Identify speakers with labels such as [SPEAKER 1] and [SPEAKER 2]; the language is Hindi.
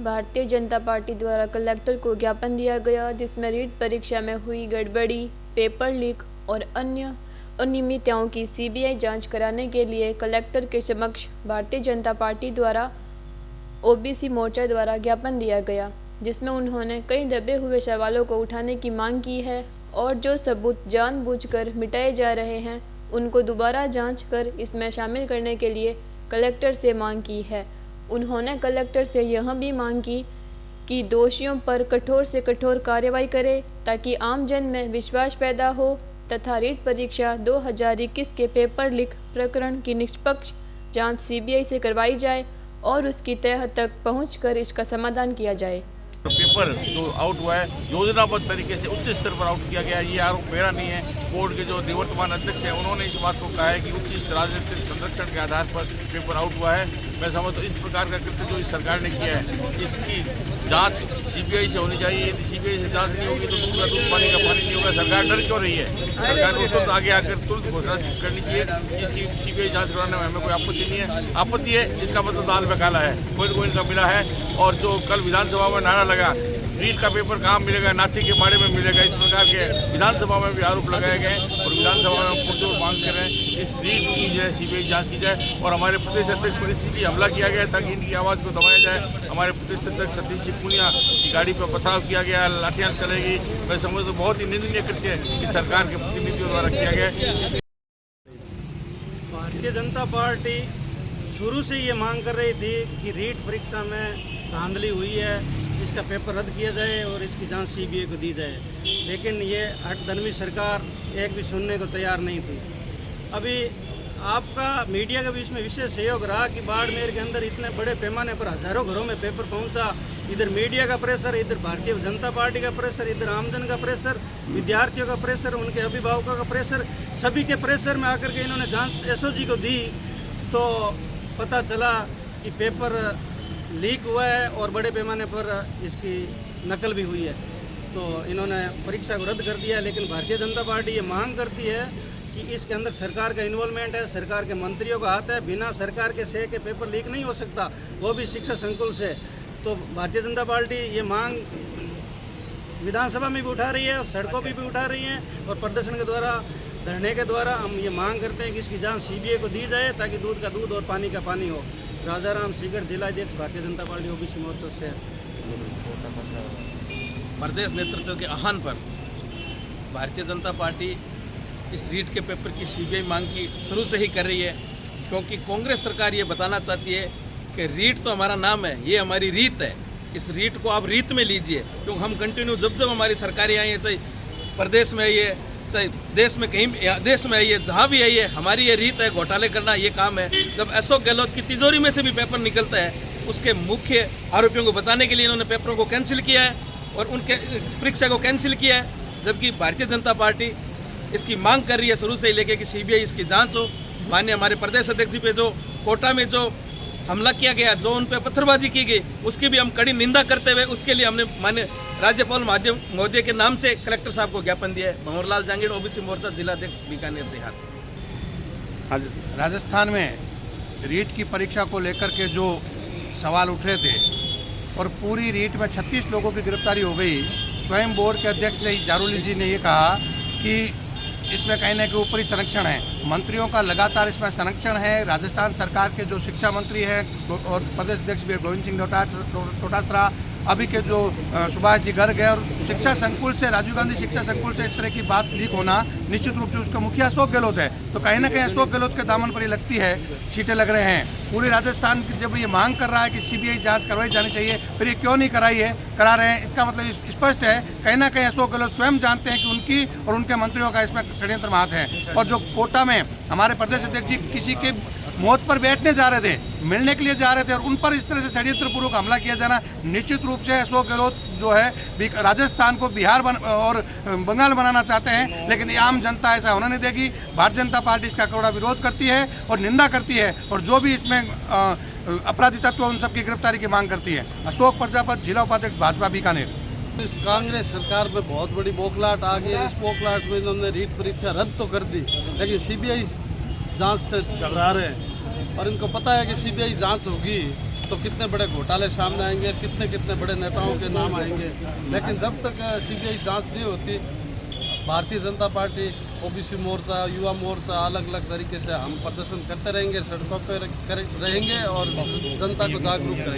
[SPEAKER 1] भारतीय जनता पार्टी द्वारा कलेक्टर को ज्ञापन दिया गया, जिसमें रीट परीक्षा में हुई गड़बड़ी, पेपर लीक और अन्य अनियमितताओं की सीबीआई जांच कराने के लिए कलेक्टर के समक्ष भारतीय जनता पार्टी द्वारा ओबीसी मोर्चा द्वारा ज्ञापन दिया गया, जिसमें उन्होंने कई दबे हुए सवालों को उठाने की मांग की है और जो सबूत जानबूझकर मिटाए जा रहे हैं उनको दोबारा जांच कर इसमें शामिल करने के लिए कलेक्टर से मांग की है। उन्होंने कलेक्टर से यह भी मांग की कि दोषियों पर कठोर से कठोर कार्रवाई करे ताकि आम जन में विश्वास पैदा हो तथा रीट परीक्षा 2021 के पेपर लीक प्रकरण की निष्पक्ष जांच सीबीआई से करवाई जाए और उसकी तह तक पहुंचकर इसका समाधान किया जाए।
[SPEAKER 2] पेपर जो आउट हुआ है योजनाबद्ध तरीके से उच्च स्तर पर आउट किया गया है, ये आरोप मेरा नहीं है। बोर्ड के जो निवर्तमान अध्यक्ष हैं उन्होंने इस बात को कहा है कि उच्च राजनीतिक संरक्षण के आधार पर पेपर आउट हुआ है। मैं समझता हूँ इस प्रकार का कृत्य जो इस सरकार ने किया है इसकी जांच सीबीआई से होनी चाहिए। यदि सीबीआई से जांच नहीं होगी तो दूध का दूध पानी का पानी नहीं होगा। सरकार डर क्यों रही है? सरकार को तुरंत आगे आकर तुरंत घोषणा करनी चाहिए कि इसकी सीबीआई जांच कराने में हमें कोई आपत्ति नहीं है। आपत्ति है इसका मतलब दाल में काला है, कोई इनका मिला है। और जो कल विधानसभा में नारा लगा रीट का पेपर कहाँ मिलेगा, नाथी के बाड़े में मिलेगा, इस प्रकार के विधानसभा में भी आरोप लगाए गए और विधानसभा में हम पुरजोर मांग कर रहे हैं इस रीट की जो है सीबीआई जांच की जाए। और हमारे प्रदेश अध्यक्ष पर इसलिए हमला किया गया ताकि इनकी आवाज़ को दबाया जाए। हमारे प्रदेश अध्यक्ष सतीश सिंह पूनिया की गाड़ी पर पथराव किया गया, लाठियाँ चलेगी। मैं समझता हूँ बहुत ही निंदनीय कृत्य कि सरकार के प्रतिनिधियों द्वारा किया गया।
[SPEAKER 3] भारतीय जनता पार्टी शुरू से ये मांग कर रही थी कि रीट परीक्षा में धांधली हुई है, इसका पेपर रद्द किया जाए और इसकी जांच सीबीआई को दी जाए, लेकिन ये हठधर्मी सरकार एक भी सुनने को तैयार नहीं थी। अभी आपका मीडिया के बीच में विशेष सहयोग रहा कि बाड़मेर के अंदर इतने बड़े पैमाने पर हजारों घरों में पेपर पहुंचा। इधर मीडिया का प्रेशर, इधर भारतीय जनता पार्टी का प्रेशर, इधर आमजन का प्रेशर, विद्यार्थियों का प्रेशर, उनके अभिभावकों का प्रेशर, सभी के प्रेशर में आकर के इन्होंने जांच एसओजी को दी तो पता चला कि पेपर लीक हुआ है और बड़े पैमाने पर इसकी नकल भी हुई है। तो इन्होंने परीक्षा को रद्द कर दिया। लेकिन भारतीय जनता पार्टी ये मांग करती है कि इसके अंदर सरकार का इन्वॉल्वमेंट है, सरकार के मंत्रियों का हाथ है। बिना सरकार के सह के पेपर लीक नहीं हो सकता, वो भी शिक्षा संकुल से। तो भारतीय जनता पार्टी ये मांग विधानसभा में भी उठा रही है और सड़कों पर भी उठा रही है और प्रदर्शन के द्वारा, धरने के द्वारा हम ये मांग करते हैं कि इसकी जांच सीबीआई को दी जाए ताकि दूध का दूध और पानी का पानी हो। राजाराम सीकर, जिला अध्यक्ष भारतीय जनता पार्टी ओबीसी मोर्चा से।
[SPEAKER 4] प्रदेश नेतृत्व के आह्वान पर भारतीय जनता पार्टी इस रीट के पेपर की सीबीआई मांग की शुरू से ही कर रही है, क्योंकि कांग्रेस सरकार ये बताना चाहती है कि रीट तो हमारा नाम है, ये हमारी रीत है, इस रीट को आप रीत में लीजिए। क्योंकि हम कंटिन्यू जब हमारी सरकारें आई हैं, चाहे प्रदेश में आई है, चाहे देश में कहीं देश में आई है, जहाँ भी आई है, हमारी ये रीत है घोटाले करना, ये काम है। जब अशोक गहलोत की तिजोरी में से भी पेपर निकलता है, उसके मुख्य आरोपियों को बचाने के लिए इन्होंने पेपरों को कैंसिल किया है और उनके परीक्षा को कैंसिल किया है। जबकि भारतीय जनता पार्टी इसकी मांग कर रही है शुरू से ही लेके कि सीबीआई इसकी जांच हो। माननीय हमारे प्रदेश अध्यक्ष जी पे जो कोटा में जो हमला किया गया, जो उन पर पत्थरबाजी की गई, उसकी भी हम कड़ी निंदा करते हुए उसके लिए हमने माननीय राज्यपाल महोदय के नाम से कलेक्टर साहब को ज्ञापन दिया है। भंवरलाल जांगीड़, ओबीसी मोर्चा, जिला अध्यक्ष, बीकानेर देहात।
[SPEAKER 5] राजस्थान में रीट की परीक्षा को लेकर के जो सवाल उठ रहे थे और पूरी रीट में 36 लोगों की गिरफ्तारी हो गई। स्वयं बोर्ड के अध्यक्ष ने, जारोली जी ने ये कहा कि इसमें कहीं ना कहीं ऊपरी संरक्षण है, मंत्रियों का लगातार इसमें संरक्षण है। राजस्थान सरकार के जो शिक्षा मंत्री हैं और प्रदेश अध्यक्ष भी गोविंद सिंह डोटासरा, अभी के जो सुभाष जी गर्ग है, और शिक्षा संकुल से, राजीव गांधी शिक्षा संकुल से इस तरह की बात लीक होना, निश्चित रूप से उसका मुखिया अशोक गहलोत है। तो कहीं ना कहीं अशोक गहलोत के दामन पर ही लगती है, छींटे लग रहे हैं। पूरे राजस्थान जब ये मांग कर रहा है कि सीबीआई जांच करवाई जानी चाहिए, फिर ये क्यों नहीं करा रहे हैं? इसका मतलब स्पष्ट है, कहीं ना कहीं अशोक गहलोत स्वयं जानते हैं कि उनकी और उनके मंत्रियों का इसमें षड्यंत्र में हाथ है। और जो कोटा में हमारे प्रदेश अध्यक्ष जी किसी के मौत पर बैठने जा रहे थे, मिलने के लिए जा रहे थे, और उन पर इस तरह से षड्यंत्रपूर्वक हमला किया जाना, निश्चित रूप से अशोक गहलोत जो है राजस्थान को बिहार और बंगाल बनाना चाहते हैं। लेकिन आम जनता ऐसा होने नहीं देगी। भारतीय जनता पार्टी इसका कड़ा विरोध करती है और निंदा करती है, और जो भी इसमें अपराधी तत्व उन सबकी गिरफ्तारी की मांग करती है। अशोक प्रजापत, जिला उपाध्यक्ष, भाजपा, बीकानेर।
[SPEAKER 6] इस कांग्रेस सरकार पे बहुत बड़ी बौखलाहट आ गई है। इस बौखलाहट में इन्होंने रीट परीक्षा रद्द तो कर दी, लेकिन सीबीआई जांच से घबरा रहे हैं और इनको पता है कि सीबीआई जांच होगी तो कितने बड़े घोटाले सामने आएंगे, कितने कितने बड़े नेताओं के नाम आएंगे। लेकिन जब तक सीबीआई जांच नहीं होती, भारतीय जनता पार्टी, ओबीसी मोर्चा, युवा मोर्चा अलग अलग तरीके से हम प्रदर्शन करते रहेंगे, सड़कों पर रहेंगे और जनता को जागरूक करेंगे।